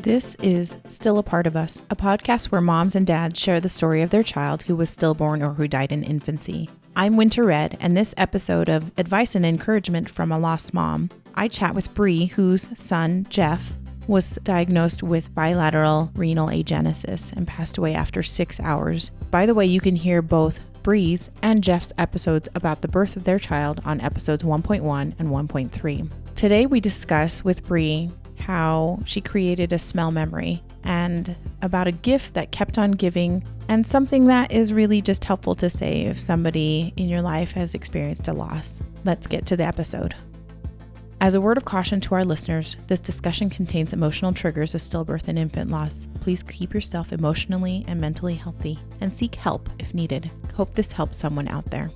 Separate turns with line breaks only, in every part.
This is Still a Part of Us, a podcast where moms and dads share the story of their child who was stillborn or who died in infancy. I'm Winter Red, and this episode of Advice and Encouragement from a Lost Mom, I chat with Bree, whose son, Jeff, was diagnosed with bilateral renal agenesis and passed away after 6 hours. By the way, you can hear both Bree's and Jeff's episodes about the birth of their child on episodes 1.1 and 1.3. Today we discuss with Bree how she created a smell memory and about a gift that kept on giving and something that is really just helpful to say if somebody in your life has experienced a loss. Let's get to the episode. As a word of caution to our listeners, this discussion contains emotional triggers of stillbirth and infant loss. Please keep yourself emotionally and mentally healthy and seek help if needed. Hope this helps someone out there.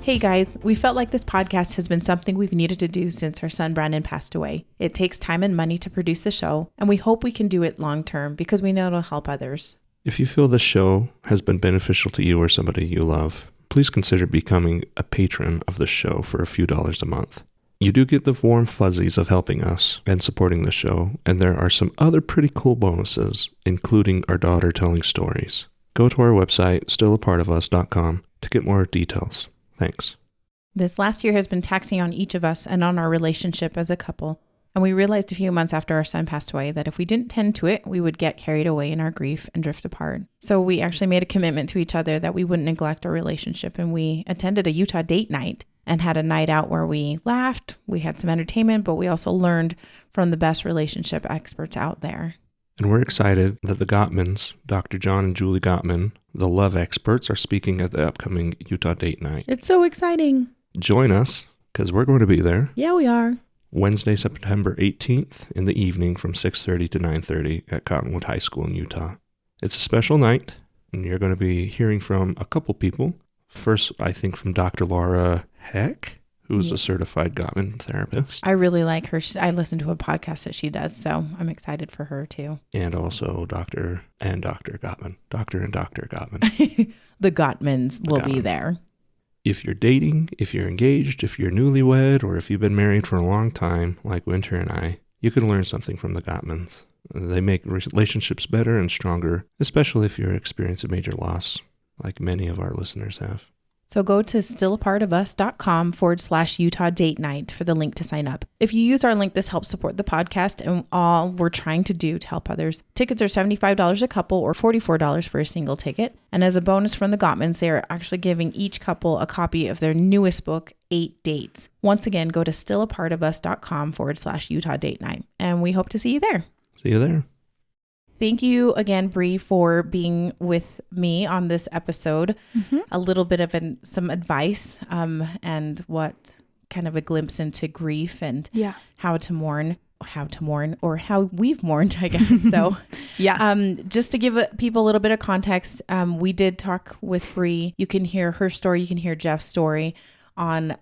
Hey guys, we felt like this podcast has been something we've needed to do since our son Brandon passed away. It takes time and money to produce the show, and we hope we can do it long term because we know it'll help others.
If you feel the show has been beneficial to you or somebody you love, please consider becoming a patron of the show for a few dollars a month. You do get the warm fuzzies of helping us and supporting the show, and there are some other pretty cool bonuses, including our daughter telling stories. Go to our website, stillapartofus.com, to get more details. Thanks.
This last year has been taxing on each of us and on our relationship as a couple, and we realized a few months after our son passed away that if we didn't tend to it, we would get carried away in our grief and drift apart. So we actually made a commitment to each other that we wouldn't neglect our relationship, and we attended a Utah date night and had a night out where we laughed, we had some entertainment, but we also learned from the best relationship experts out there.
And we're excited that the Gottmans, Dr. John and Julie Gottman, the love experts, are speaking at the upcoming Utah date night.
It's so exciting.
Join us, because we're going to be there.
Yeah, we are.
Wednesday, September 18th in the evening from 6:30 to 9:30 at Cottonwood High School in Utah. It's a special night, and you're going to be hearing from a couple people. First, I think from Dr. Laura Heck, who's a certified Gottman therapist.
I really like her. I listen to a podcast that she does, so I'm excited for her too.
And also Dr. Gottman. Dr. and Dr. Gottman.
The Gottmans will be there.
If you're dating, if you're engaged, if you're newlywed, or if you've been married for a long time, like Winter and I, you can learn something from the Gottmans. They make relationships better and stronger, especially if you're experiencing a major loss, like many of our listeners have.
So go to stillapartofus.com/Utah date night for the link to sign up. If you use our link, this helps support the podcast and all we're trying to do to help others. Tickets are $75 a couple or $44 for a single ticket. And as a bonus from the Gottmans, they are actually giving each couple a copy of their newest book, 8 Dates. Once again, go to stillapartofus.com/Utah date night. And we hope to see you there.
See you there.
Thank you again, Bree, for being with me on this episode. Mm-hmm. A little bit of some advice and what kind of a glimpse into grief and how to mourn, or how we've mourned, I guess. So, just to give people a little bit of context, we did talk with Bree. You can hear her story. You can hear Jeff's story on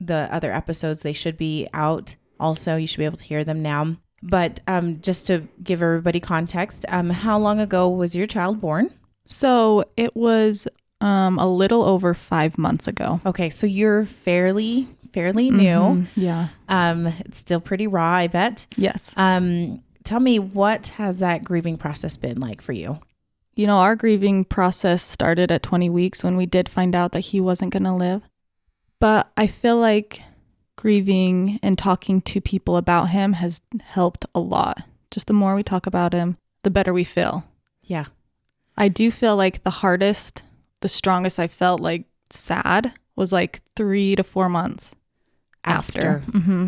the other episodes. They should be out. Also, you should be able to hear them now. But just to give everybody context, how long ago was your child born?
So it was a little over 5 months ago.
Okay, so you're fairly new.
Yeah.
It's still pretty raw, I bet.
Yes.
Tell me, what has that grieving process been like for you?
You know, our grieving process started at 20 weeks when we did find out that he wasn't going to live. But I feel like grieving and talking to people about him has helped a lot. Just the more we talk about him, the better we feel.
Yeah.
I do feel like the strongest I felt like sad was like 3 to 4 months after. Mm-hmm.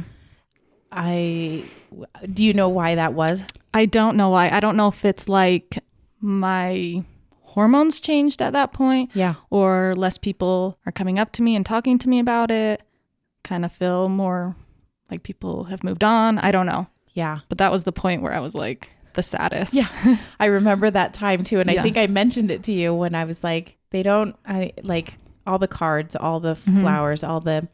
Do you know why that was?
I don't know why. I don't know if it's like my hormones changed at that point.
Yeah.
Or less people are coming up to me and talking to me about it. Kind of feel more like people have moved on. I don't know.
Yeah.
But that was the point where I was like the saddest.
Yeah. I remember that time too. And I think I mentioned it to you when I was like, like all the cards, all the flowers, all the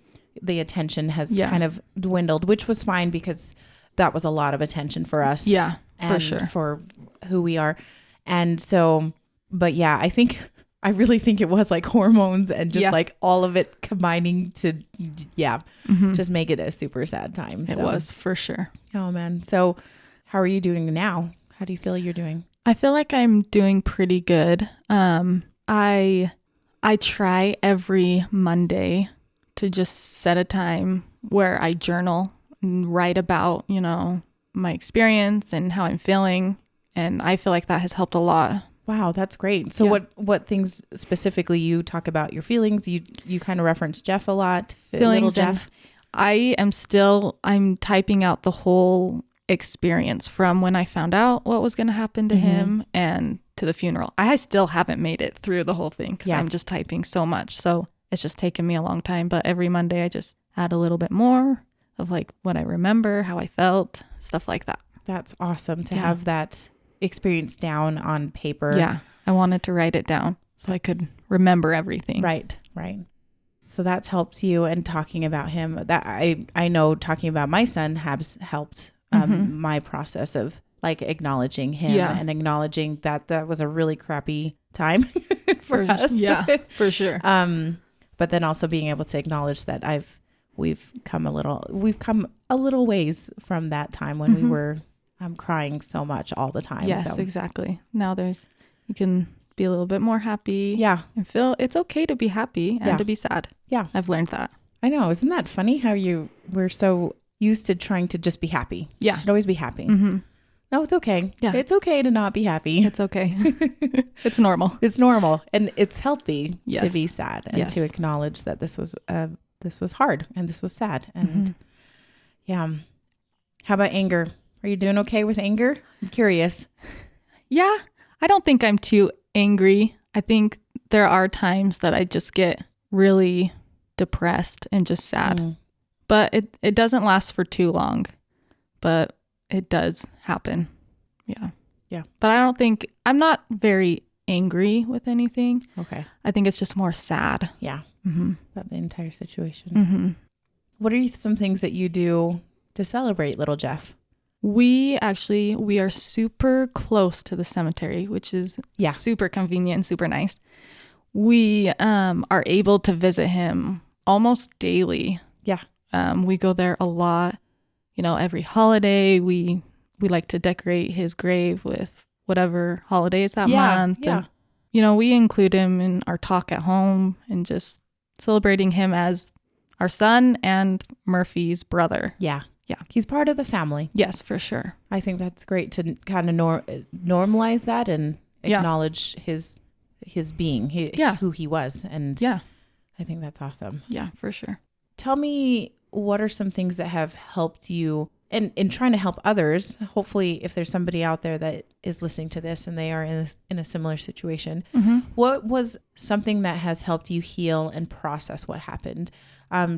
attention has kind of dwindled, which was fine because that was a lot of attention for us.
Yeah,
and
for sure.
For who we are. And so But yeah, I really think it was like hormones and just
Yeah.
like all of it combining to,
Mhm.
just make it a super sad time.
It
So-
was for sure.
Oh man. So how are you doing now? How do you feel you're doing?
I feel like I'm doing pretty good. I try every Monday to just set a time where I journal and write about, my experience and how I'm feeling. And I feel like that has helped a lot.
Wow, that's great. So
Yeah.
what things specifically you talk about your feelings? You kind of reference Jeff a lot.
Feelings
Little
and
Jeff.
I'm typing out the whole experience from when I found out what was going to happen to him and to the funeral. I still haven't made it through the whole thing because
Yeah.
I'm just typing so much. So it's just taken me a long time. But every Monday I just add a little bit more of like what I remember, how I felt, stuff like that.
That's awesome to
Yeah.
have that experience down on paper.
Yeah. I wanted to write it down so I could remember everything.
Right. So that's helped you, and talking about him, that I know talking about my son has helped my process of like acknowledging him
Yeah.
and acknowledging that was a really crappy time for us.
Yeah, for sure.
But then also being able to acknowledge that we've come a little ways from that time when we were crying so much all the time.
Yes,
So,
exactly. Now you can be a little bit more happy.
yeah,
And feel it's okay to be happy and
Yeah.
to be sad.
Yeah.
I've learned that.
I know. Isn't that funny how we're so used to trying to just be happy?
Yeah.
You should always be happy.
Mm-hmm.
No, it's okay.
Yeah.
It's okay to not be happy.
It's okay. It's normal.
It's normal, and it's healthy to
Yes.
be sad and
Yes.
to acknowledge that this was hard and this was sad. And yeah. How about anger? Are you doing okay with anger? I'm curious.
Yeah. I don't think I'm too angry. I think there are times that I just get really depressed and just sad.
Mm.
But it doesn't last for too long. But it does happen. Yeah.
Yeah.
But I'm not very angry with anything.
Okay.
I think it's just more sad.
Yeah.
Mm-hmm.
About the entire situation.
Mm-hmm.
What are some things that you do to celebrate little Jeff?
We are super close to the cemetery, which is
Yeah.
super convenient and super nice. We are able to visit him almost daily.
Yeah.
We go there a lot. Every holiday we like to decorate his grave with whatever holidays that month.
Yeah.
And, we include him in our talk at home and just celebrating him as our son and Murphy's brother.
Yeah.
Yeah.
He's part of the family.
Yes, for sure.
I think that's great to kind of normalize that and
Yeah.
acknowledge his being,
Yeah.
who he was. And
Yeah.
I think that's awesome.
Yeah, for sure.
Tell me, what are some things that have helped you in trying to help others? Hopefully, if there's somebody out there that is listening to this and they are in a similar situation,
Mm-hmm.
what was something that has helped you heal and process what happened?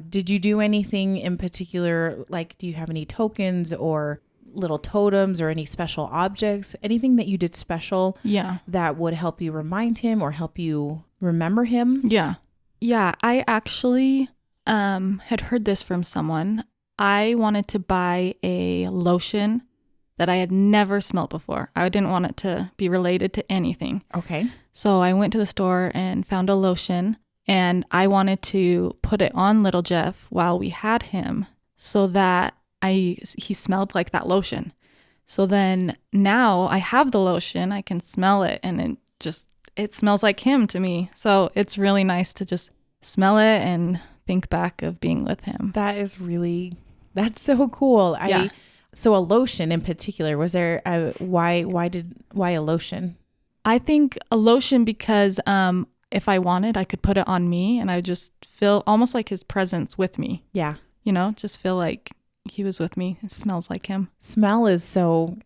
Did you do anything in particular? Like, do you have any tokens or little totems or any special objects? Anything that you did special
Yeah.
that would help you remind him or help you remember him?
Yeah. Yeah. I actually had heard this from someone. I wanted to buy a lotion that I had never smelled before. I didn't want it to be related to anything.
Okay.
So I went to the store and found a lotion, and I wanted to put it on little Jeff while we had him so that he smelled like that lotion. So then now I have the lotion, I can smell it, and it smells like him to me. So it's really nice to just smell it and think back of being with him.
That's so cool.
Yeah.
So a lotion in particular, was there why a lotion?
I think a lotion because if I wanted, I could put it on me and I would just feel almost like his presence with me.
Yeah.
Just feel like he was with me. It smells like him.
Smell is so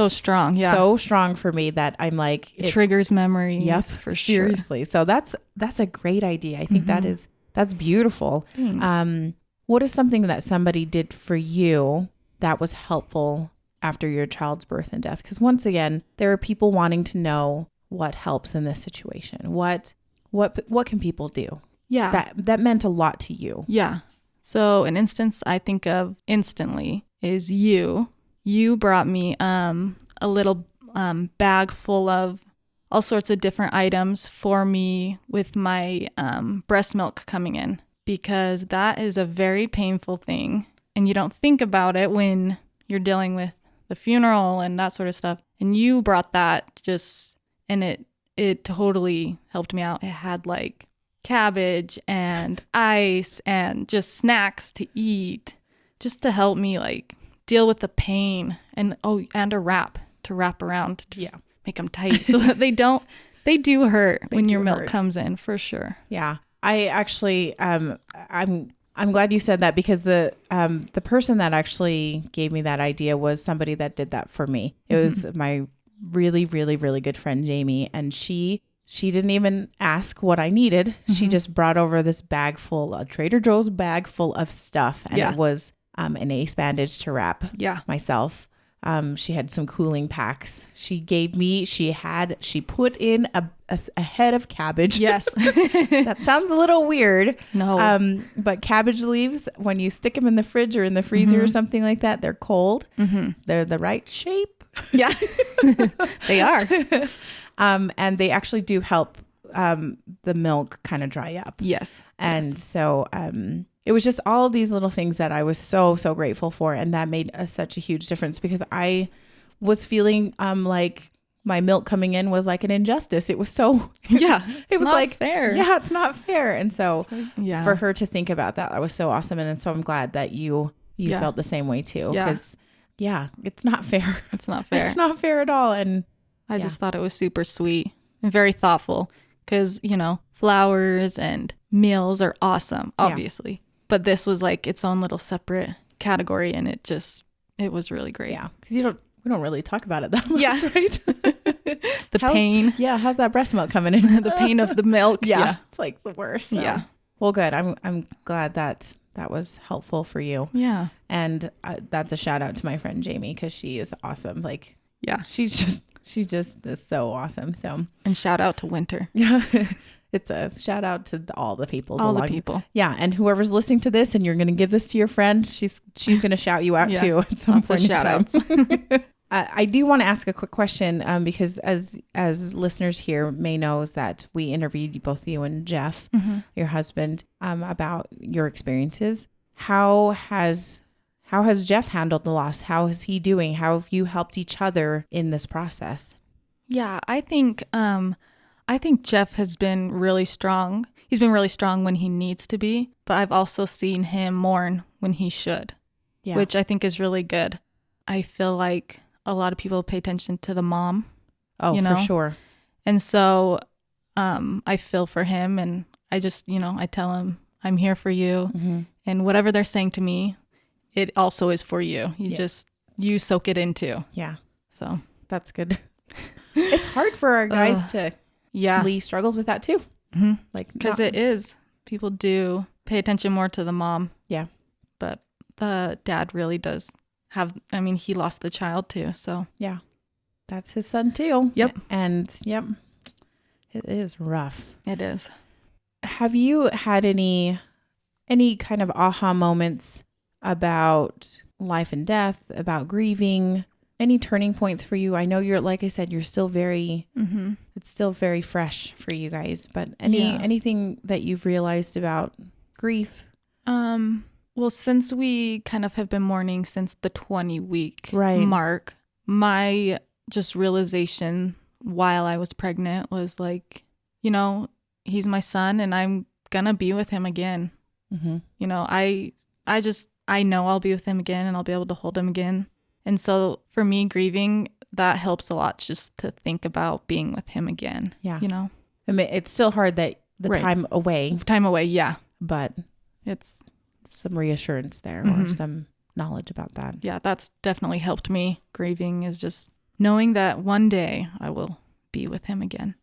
Strong. Yeah.
so strong for me that I'm like
it triggers memories.
Yep,
for sure.
seriously. So that's a great idea. I think that's beautiful.
Thanks.
What is something that somebody did for you that was helpful after your child's birth and death? Because once again, there are people wanting to know what helps in this situation. What can people do?
Yeah.
That meant a lot to you.
Yeah. So an instance I think of instantly is you. You brought me a little bag full of all sorts of different items for me with my breast milk coming in, because that is a very painful thing. And you don't think about it when you're dealing with the funeral and that sort of stuff. And you brought that and it totally helped me out. It had like cabbage and ice and just snacks to eat, just to help me like deal with the pain, and a wrap to wrap around to just make them tight so that they do hurt when your milk comes in, for sure.
Yeah. I actually, I'm glad you said that, because the person that actually gave me that idea was somebody that did that for me. It was my really, really, really good friend, Jamie. And she didn't even ask what I needed. She just brought over this a Trader Joe's bag full of stuff. And it was an ace bandage to wrap myself. She had some cooling packs. She put in a head of cabbage.
Yes.
That sounds a little weird.
No.
But cabbage leaves, when you stick them in the fridge or in the freezer or something like that, they're cold. They're the right shape.
Yeah, they are.
And they actually do help the milk kind of dry up.
Yes.
And so it was just all of these little things that I was so, so grateful for. And that made such a huge difference, because I was feeling like my milk coming in was like an injustice. It was so,
it was
like
fair.
Yeah, it's not fair. And so
for
her to think about that was so awesome. And so I'm glad that you felt the same way too. Because it's not fair.
It's not fair.
It's not fair at all. And
I just thought it was super sweet and very thoughtful, because, flowers and meals are awesome, obviously. But this was like its own little separate category, and it was really great.
Yeah, because we don't really talk about it that much, right?
Pain.
Yeah, how's that breast milk coming in?
The pain of the milk.
Yeah, it's like the worst. So.
Yeah.
Well, good. I'm glad that was helpful for you.
Yeah.
And that's a shout out to my friend Jamie, because she is awesome. Like, she just is so awesome. So, and
shout out to Winter.
Yeah. It's a shout out to all the people.
The people.
Yeah. And whoever's listening to this and you're going to give this to your friend, she's going to shout you out too at some point.
Shout outs.
I do want to ask a quick question, because as listeners here may know, is that we interviewed both you and Jeff, your husband, about your experiences. How has Jeff handled the loss? How is he doing? How have you helped each other in this process?
Yeah, I think Jeff has been really strong. He's been really strong when he needs to be, but I've also seen him mourn when he should, which I think is really good. I feel like a lot of people pay attention to the mom.
Oh, for sure.
And so I feel for him, and I just, I tell him, I'm here for you. And whatever they're saying to me, it also is for you. You soak it in too.
Yeah.
So
that's good. It's hard for our guys to... Yeah. Lee struggles with that too.
Because it is. People do pay attention more to the mom. Yeah. But the dad really does he lost the child too. So
yeah, that's his son too.
Yep.
And it is rough.
It is.
Have you had any kind of aha moments about life and death, about grieving? Any turning points for you? I know like I said, you're still very, it's still very fresh for you guys, but anything that you've realized about grief?
Well, since we kind of have been mourning since the 20-week mark, my just realization while I was pregnant was like, he's my son and I'm going to be with him again. I know I'll be with him again and I'll be able to hold him again. And so for me, grieving, that helps a lot, just to think about being with him again.
Yeah. I mean, it's still hard that time away.
Yeah.
But
it's
some reassurance there or some knowledge about that.
Yeah, that's definitely helped me. Grieving is just knowing that one day I will be with him again.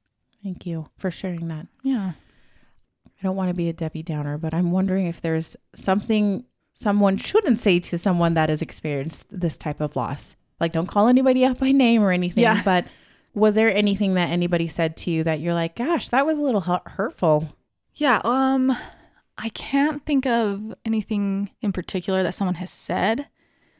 Thank you for sharing that.
Yeah.
I don't want to be a Debbie Downer, but I'm wondering if there's something someone shouldn't say to someone that has experienced this type of loss. Like, don't call anybody out by name or anything. Yeah. But was there anything that anybody said to you that you're like, gosh, that was a little hurtful?
Yeah. I can't think of anything in particular that someone has said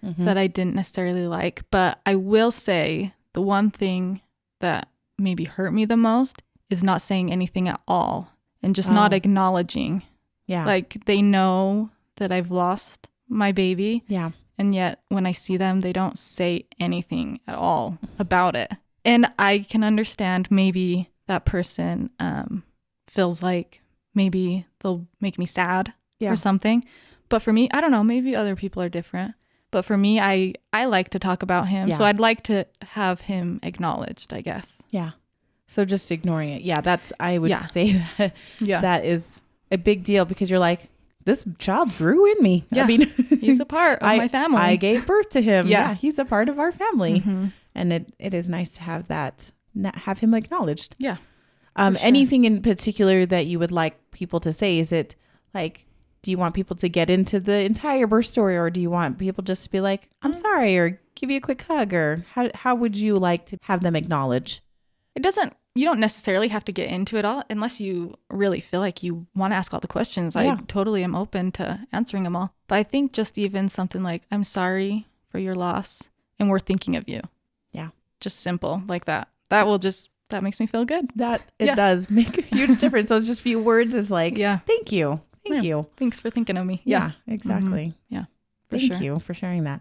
that I didn't necessarily like. But I will say the one thing that maybe hurt me the most is not saying anything at all and just not acknowledging.
Yeah.
Like they know that I've lost my baby.
Yeah.
And yet when I see them, they don't say anything at all about it. And I can understand maybe that person feels like maybe they'll make me sad or something. But for me, I don't know, maybe other people are different. But for me, I like to talk about him.
Yeah.
So I'd like to have him acknowledged, I guess.
Yeah. So just ignoring it. Yeah. I would say that that is a big deal because you're like, this child grew in me.
Yeah.
I mean,
he's a part of my family.
I gave birth to him.
Yeah.
He's a part of our family.
Mm-hmm.
And it is nice to have that, have him acknowledged.
Yeah.
Sure.
Anything
Anything in particular that you would like people to say? Is it like, do you want people to get into the entire birth story, or do you want people just to be like, I'm sorry, or give you a quick hug, or how would you like to have them acknowledge?
You don't necessarily have to get into it all unless you really feel like you want to ask all the questions.
Yeah.
I totally am open to answering them all. But I think just even something like, I'm sorry for your loss and we're thinking of you.
Yeah.
Just simple like that. That makes me feel good.
It does make a huge difference. Those just few words is like, thank you. Thank you.
Thanks for thinking of me.
Yeah, exactly.
Mm-hmm. Yeah.
Thank you for sharing that.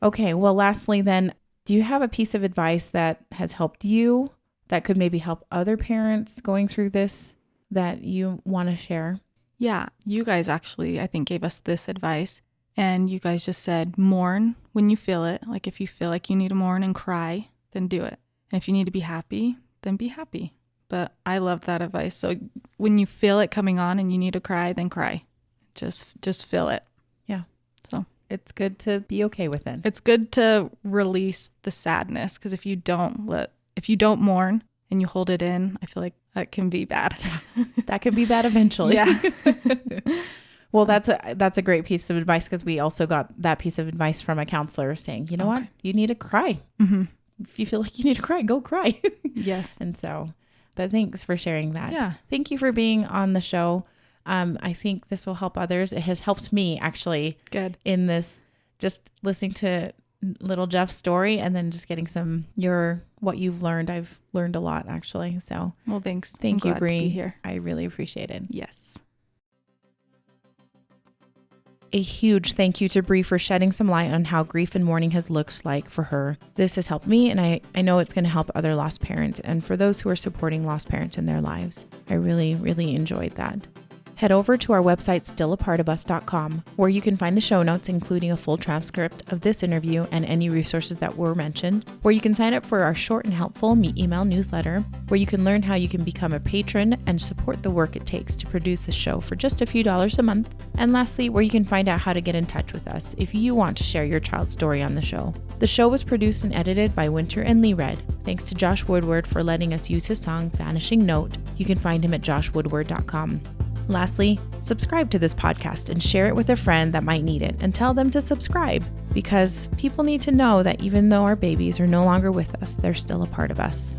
Okay. Well, lastly then, do you have a piece of advice that has helped you that could maybe help other parents going through this that you want to share?
Yeah. You guys actually, I think, gave us this advice. And you guys just said, mourn when you feel it. Like if you feel like you need to mourn and cry, then do it. And if you need to be happy, then be happy. But I love that advice. So when you feel it coming on and you need to cry, then cry. Just feel it.
Yeah.
So
it's good to be okay with it.
It's good to release the sadness, because if you don't mourn and you hold it in, I feel like that can be bad.
That could be bad eventually.
Yeah.
Well, that's a great piece of advice, because we also got that piece of advice from a counselor saying, you know what, you need to cry.
Mm-hmm.
If you feel like you need to cry, go cry.
Yes.
And so, but thanks for sharing that.
Yeah.
Thank you for being on the show. I think this will help others. It has helped me actually.
Good.
In this, just listening to little Jeff's story and then just getting what you've learned. I've learned a lot actually. So
well, thanks.
Thank you, Bree.
Here.
I really appreciate it.
Yes.
A huge thank you to Bree for shedding some light on how grief and mourning has looked like for her. This has helped me, and I know it's going to help other lost parents and for those who are supporting lost parents in their lives. I really, really enjoyed that. Head over to our website, stillapartofus.com, where you can find the show notes, including a full transcript of this interview and any resources that were mentioned, where you can sign up for our short and helpful email newsletter, where you can learn how you can become a patron and support the work it takes to produce the show for just a few dollars a month, and lastly, where you can find out how to get in touch with us if you want to share your child's story on the show. The show was produced and edited by Winter and Lee Red. Thanks to Josh Woodward for letting us use his song, Vanishing Note. You can find him at joshwoodward.com. Lastly, subscribe to this podcast and share it with a friend that might need it, and tell them to subscribe, because people need to know that even though our babies are no longer with us, they're still a part of us.